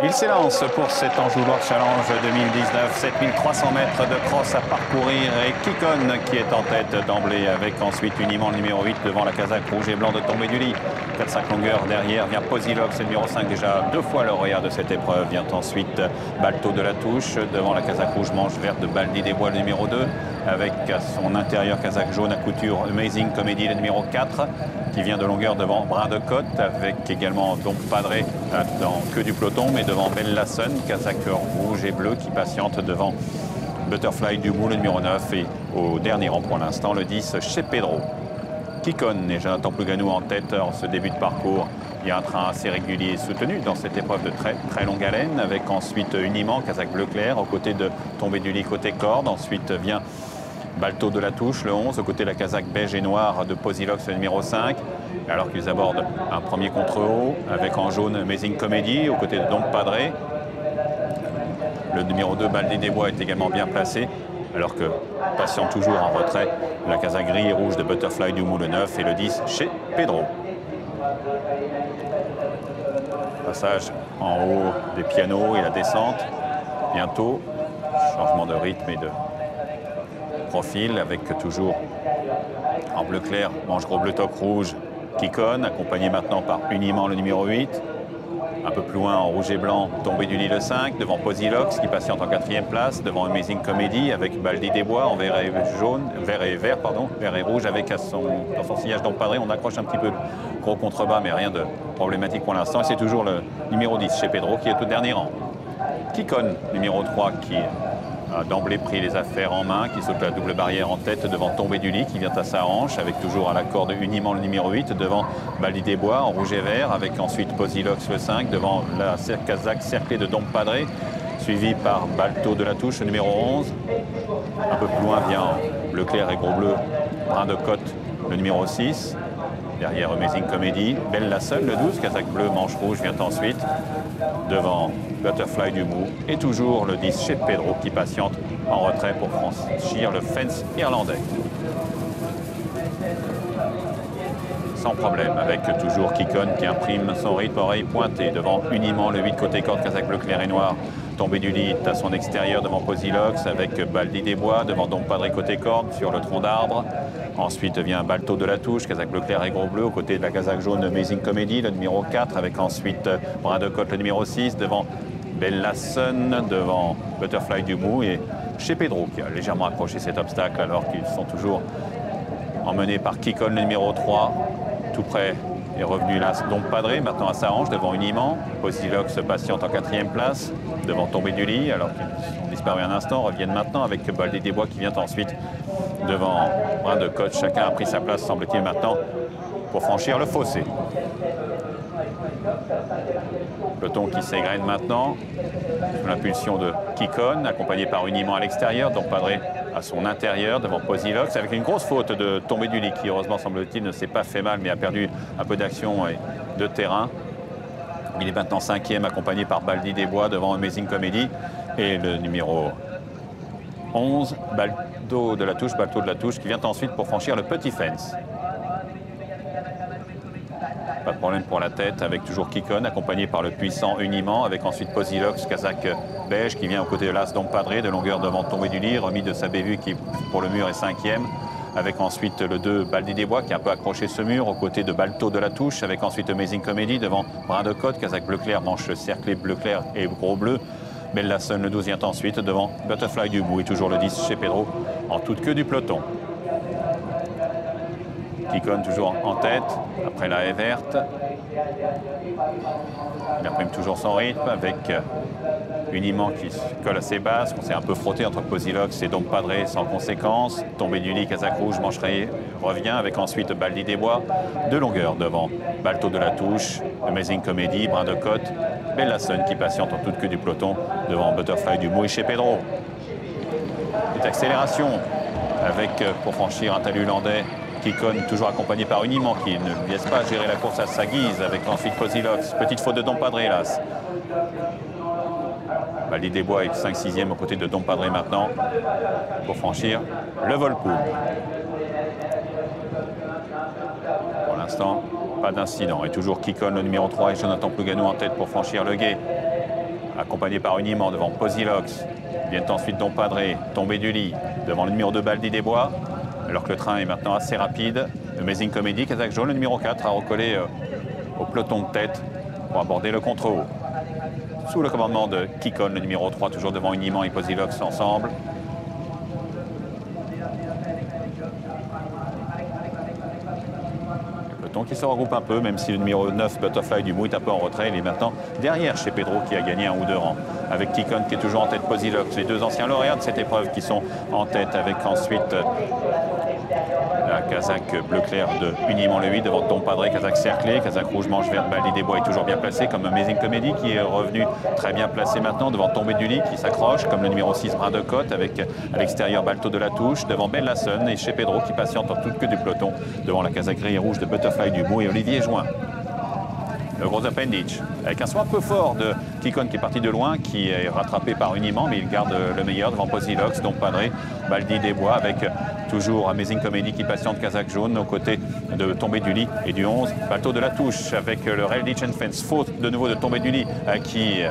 Il s'élance pour cet Anjou World Challenge 2019, 7300 mètres de cross à parcourir et Kikon qui est en tête d'emblée avec ensuite Uniment le numéro 8 devant la casaque rouge et blanc de Tombé du Lit. 4-5 longueurs derrière vient Posilox, le numéro 5 déjà 2 fois lauréat de cette épreuve. Vient ensuite Balto de la Touche devant la casaque rouge manche verte de Baldi des Bois le numéro 2 avec à son intérieur casaque jaune à couture Amazing Comedy le numéro 4 qui vient de longueur devant Brin de Côte avec également donc Padré dans queue du peloton mais devant Bella Sun, casaque rouge et bleu qui patiente devant Butterfly du Mou le numéro 9 et au dernier rang pour l'instant le 10 chez Pedro. Kikon et Jonathan Plouganou en tête en ce début de parcours. Il y a un train assez régulier et soutenu dans cette épreuve de très longue haleine avec ensuite Uniment, casaque bleu clair, aux côtés de Tombé du Lit côté corde. Ensuite vient Balto de la Touche, le 11, aux côtés de la casaque beige et noire de Posilox, le numéro 5. Alors qu'ils abordent un premier contre-haut avec en jaune Amazing Comedy, aux côtés de Don Padré. Le numéro 2, Baldi des Bois, est également bien placé. Alors que patiente toujours en retrait la casaque gris et rouge de Butterfly du Mou le 9 et le 10 chez Pedro. Passage en haut des pianos et la descente. Bientôt, changement de rythme et de profil avec toujours en bleu clair, manche gros bleu toc rouge, Kikon, accompagné maintenant par Uniment le numéro 8. Un peu plus loin en rouge et blanc, Tombé du Lit le 5, devant Posilox qui patiente en 4e place, devant Amazing Comedy avec Baldi des Bois en vert et jaune, vert et rouge avec dans son sillage Don Padré. On accroche un petit peu gros contrebas mais rien de problématique pour l'instant. Et c'est toujours le numéro 10 chez Pedro qui est au dernier rang. Kikon, numéro 3 qui a d'emblée pris les affaires en main, qui saute la double barrière en tête devant Tombé du Lit qui vient à sa hanche avec toujours à la corde Uniment le numéro 8 devant Baldi des Bois en rouge et vert avec ensuite Posilox le 5 devant la casaque cerclée de Don Padré suivi par Balto de la Touche le numéro 11. Un peu plus loin vient bleu clair et gros bleu Brin de Côte le numéro 6. Derrière Amazing Comedy, Bella Sun le 12, casaque bleu manche rouge vient ensuite devant Butterfly du Mou et toujours le 10 chez Pedro qui patiente en retrait pour franchir le fence irlandais. Sans problème avec toujours Kikon qui imprime son rythme oreille pointée devant Uniment le 8 côté corde casaque bleu clair et noir. Tombé du Lit à son extérieur devant Posilox avec Baldi des Bois devant Don Padré côté corde sur le tronc d'arbre. Ensuite vient Balto de la Touche, casaque bleu clair et gros bleu, aux côtés de la casaque jaune Amazing Comedy, le numéro 4, avec ensuite Brin de Côte, le numéro 6, devant Bella Sun, devant Butterfly du Mou et chez Pedro qui a légèrement accroché cet obstacle alors qu'ils sont toujours emmenés par Kikon, le numéro 3, tout près. Est revenu là Don Padré, maintenant à sa hanche, devant Uniment. Posilox patiente en 4e place, devant Tombé du Lit, alors qu'ils ont disparu un instant, reviennent maintenant avec Baldi des Bois qui vient ensuite devant Brin de Côte. Chacun a pris sa place, semble-t-il, maintenant, pour franchir le fossé. Peloton qui s'égrène maintenant, sous l'impulsion de Kikon, accompagné par Uniment à l'extérieur, Don Padré à son intérieur, devant Posilox, avec une grosse faute de Tombé du Lit, qui heureusement, semble-t-il, ne s'est pas fait mal, mais a perdu un peu d'action et de terrain. Il est maintenant 5e, accompagné par Baldi des Bois, devant Amazing Comedy, et le numéro 11, Balto de la Touche, qui vient ensuite pour franchir le petit fence. Pas de problème pour la tête avec toujours Kikon, accompagné par le puissant Uniment, avec ensuite Posilox, casaque beige, qui vient aux côtés de l'As Don Padré, de longueur devant Tombé du Lit, remis de sa bévue qui, pour le mur, est 5e. Avec ensuite le 2, Baldi des Bois, qui a un peu accroché ce mur, aux côtés de Balto de la Touche, avec ensuite Amazing Comedy, devant Brin de Côte, casaque bleu clair, manche cerclée bleu clair et gros bleu. Bella Sun, le 12, vient ensuite devant Butterfly du Mou et toujours le 10 chez Pedro, en toute queue du peloton. Kikon toujours en tête, après la haie verte. Il imprime toujours son rythme avec Uniment qui colle assez basse. On s'est un peu frotté entre Posilox et Don Padré sans conséquence. Tombé du Lit, casaque rouge, manche rayée, revient avec ensuite Baldi des Bois, de longueur devant Balto de la Touche, Amazing Comedy, Brin de Côte, Bella Sun qui patiente en toute queue du peloton devant Butterfly du Mou et chez Pedro. Cette accélération avec, pour franchir un talus landais, Kikon toujours accompagné par Uniment qui ne laisse pas gérer la course à sa guise avec ensuite Posilox. Petite faute de Don Padré, hélas. Baldi des Bois est 5-6e aux côtés de Don Padré maintenant pour franchir le Volpool. Pour l'instant, Pas d'incident. Et toujours Kikon, le numéro 3, et Jonathan Plouganou en tête pour franchir le gué. Accompagné par Uniment devant Posilox. Viennent ensuite Dompadré, tombé du lit, devant le numéro 2, Baldi des Bois. Alors que le train est maintenant assez rapide. Amazing Comedy, Kazakh Jaune, le numéro 4, a recollé au peloton de tête pour aborder le contre-haut. Sous le commandement de Kikon, le numéro 3, toujours devant Uniment et Posilox ensemble. Qui se regroupe un peu, même si le numéro 9, Butterfly du Mou, est un peu en retrait. Il est maintenant derrière chez Pedro qui a gagné 1 ou 2 rangs. Avec Kikon qui est toujours en tête, Posilox, les 2 anciens lauréats de cette épreuve qui sont en tête, avec ensuite la Kazakh bleu clair de Uniment le 8 devant Dompadré, Kazakh cerclé, Kazakh rouge manche verte, Baldi des Bois est toujours bien placé, comme Amazing Comedy qui est revenu très bien placé maintenant devant Tombé du lit qui s'accroche, comme le numéro 6 Brin de Côte, avec à l'extérieur Balto de la Touche, devant Bella Sun et chez Pedro qui patiente en toute queue du peloton devant la Kazakh gris et rouge de Butterfly du Mou et Olivier Join. Le gros appendage, avec un soin peu fort de Kikon qui est parti de loin, qui est rattrapé par Uniment, mais il garde le meilleur devant Posilox, Dompadré, Baldi des Bois, avec toujours Amazing Comedy qui patiente Kazakh Jaune aux côtés de Tombé du lit et du 11, Balto de la Touche, avec le Rail Ditch and Fence, faute de nouveau de Tombé du lit, qui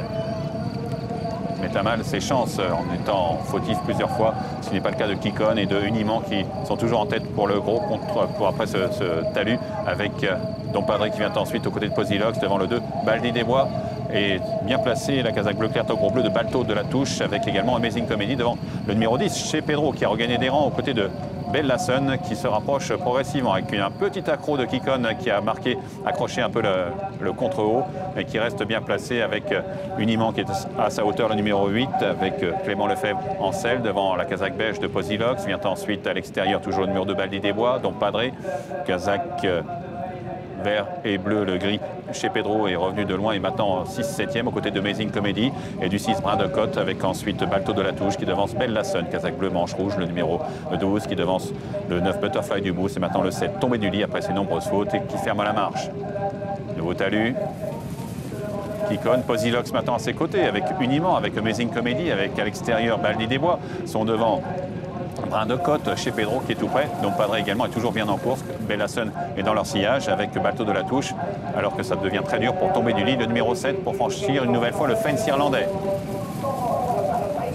met à mal ses chances en étant fautif plusieurs fois. Ce n'est pas le cas de Kikon et de Uniment qui sont toujours en tête pour le gros contre, pour après ce talus, avec Dompadré qui vient ensuite aux côtés de Posilox devant le 2, Baldi des Bois. Et bien placé la Kazakh bleu clair au gros bleu de Balto de la Touche, avec également Amazing Comedy devant le numéro 10 chez Pedro qui a regagné des rangs aux côtés de Bella Sun qui se rapproche progressivement avec un petit accro de Kikon qui a accroché un peu le contre-haut et qui reste bien placé avec Uniment qui est à sa hauteur le numéro 8 avec Clément Lefebvre en selle devant la Kazakh beige de Posilox. Vient ensuite à l'extérieur toujours le numéro de Baldi des Bois, Dompadré, Kazakh vert et bleu, le gris chez Pedro est revenu de loin et maintenant 6-7e aux côtés de Amazing Comedy et du 6 Brin de Côte avec ensuite Balto de la Touche qui devance Bella Sun, Kazakh bleu manche rouge, le numéro 12 qui devance le 9 Butterfly du Mou, c'est maintenant le 7 Tombé du lit après ses nombreuses fautes et qui ferme la marche. Nouveau talus. Kikon, Posilox maintenant à ses côtés avec Uniment, avec Amazing Comedy, avec à l'extérieur Baldi des Bois, sont devant Brin de Côte chez Pedro qui est tout près. Dompadré également est toujours bien en course. Bella Sun est dans leur sillage avec Balto de la Touche, alors que ça devient très dur pour Tomber du lit. Le numéro 7 pour franchir une nouvelle fois le fence irlandais.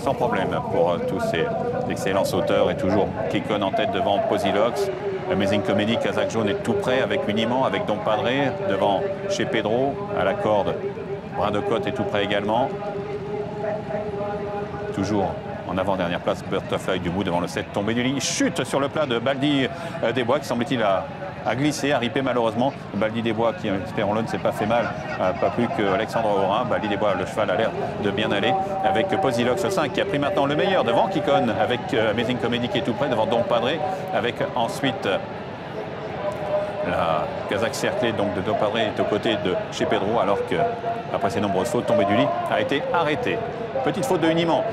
Sans problème pour tous ces excellents sauteurs et toujours Kikon en tête devant Posilox. Amazing Comedy, Kazakh Jaune est tout près avec Uniment, avec Dompadré devant chez Pedro à la corde. Brin de Côte est tout près également. Toujours en avant-dernière place, Butterfly du Mou devant le 7 Tombé du lit. Chute sur le plat de Baldi des Bois qui semble-t-il a glissé, a ripé malheureusement. Baldi des Bois qui, espérons-le, ne s'est pas fait mal, pas plus qu'Alexandre Aurin. Baldi des Bois, le cheval a l'air de bien aller avec Posilox 5 qui a pris maintenant le meilleur devant Kikon avec Amazing Comedy qui est tout près devant Dompadré avec ensuite la Kazakh cerclée donc de Dompadré est aux côtés de chez Pedro alors que après ses nombreuses fautes, Tombé du lit a été arrêté. Petite faute de Uniment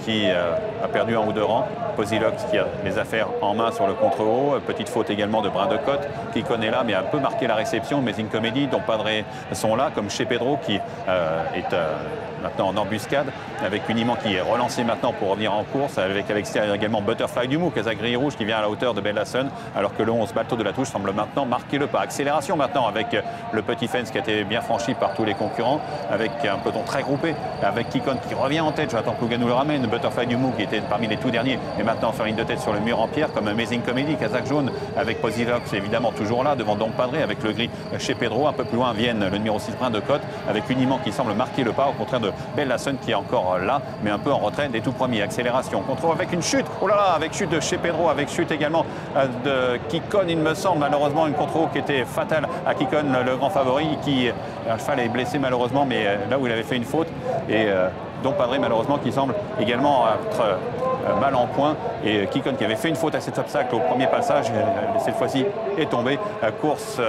qui a perdu 1 ou 2 rangs. Posilox qui a les affaires en main sur le contre-haut. Petite faute également de Brin de Côte qui connaît là mais a un peu marqué la réception. Amazing Comedy, Dompadré sont là comme chez Pedro qui est maintenant en embuscade avec Uniment qui est relancé maintenant pour revenir en course avec à l'extérieur également Butterfly du Mou, Kazakh gris et rouge qui vient à la hauteur de Bella Sun alors que le 11 Balto de la Touche semble maintenant marquer le pas. Accélération maintenant avec le petit fence qui a été bien franchi par tous les concurrents avec un peloton très groupé avec Kikon qui revient en tête. Jonathan Plouganou le ramène. Butterfly du Mou qui était parmi les tout derniers et maintenant sur ligne de tête sur le mur en pierre comme Amazing Comedy, Kazakh Jaune avec Posilox évidemment toujours là devant Dompadré avec le gris chez Pedro. Un peu plus loin viennent le numéro 6 Brin de Côte avec Uniment qui semble marquer le pas au contraire de Bella Sun qui est encore là mais un peu en retrait des tout premiers. Accélération, contrôle avec une chute, oh là là, avec chute de chez Pedro, avec chute également de Kikon il me semble, malheureusement une contrôle qui était fatale à Kikon le grand favori qui le cheval est blessé malheureusement mais là où il avait fait une faute et Dompadré malheureusement qui semble également être mal en point et Kikon qui avait fait une faute à cet obstacle au premier passage cette fois-ci est tombé. Course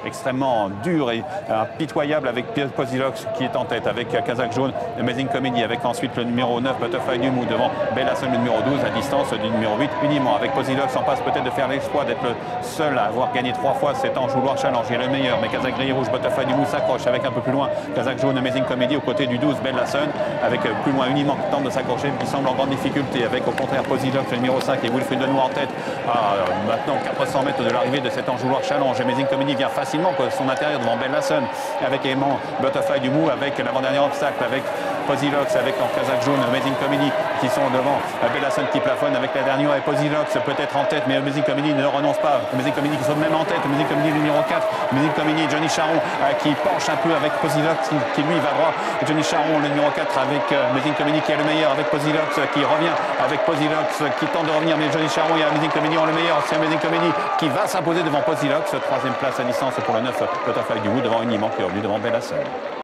extrêmement dur et impitoyable avec Posilox qui est en tête avec Kazakh Jaune, Amazing Comedy avec ensuite le numéro 9 Butterfly du Mou devant Bella Sun le numéro 12 à distance du numéro 8 Uniment avec Posilox en passe peut-être de faire l'exploit d'être le seul à avoir gagné 3 fois cet Anjouloir Challenge et le meilleur mais Kazakh gris et rouge Butterfly du Mou s'accroche avec un peu plus loin Kazakh Jaune Amazing Comedy aux côtés du 12 Bella Sun avec plus loin Uniment qui tente de s'accrocher qui semble en grande difficulté avec au contraire Posilox le numéro 5 et Wilfried Lenoir en tête à maintenant 400 mètres de l'arrivée de cet Anjouloir Challenge. Amazing Comedy vient facile facilement son intérieur devant Bellasson, avec également Butterfly du Mou, avec l'avant-dernier obstacle, avec Posilox, avec en Kazakh jaune, Amazing Comedy qui sont devant Bellasson qui plafonne avec la dernière et Posilox peut-être en tête, mais Amazing Comedy ne renonce pas. Amazing Comedy qui saute même en tête, Amazing Comedy numéro 4, Amazing Comedy, Johnny Charon qui penche un peu avec Posilox qui lui va droit. Johnny Charon le numéro 4 avec Amazing Comedy qui est le meilleur, avec Posilox qui revient avec Posilox qui tente de revenir, mais Johnny Charon et Amazing Comedy ont le meilleur. C'est Amazing Comedy qui va s'imposer devant Posilox, troisième place à distance pour le 9 Butterfly du Mou devant Uniment qui est revenu devant Bellasson.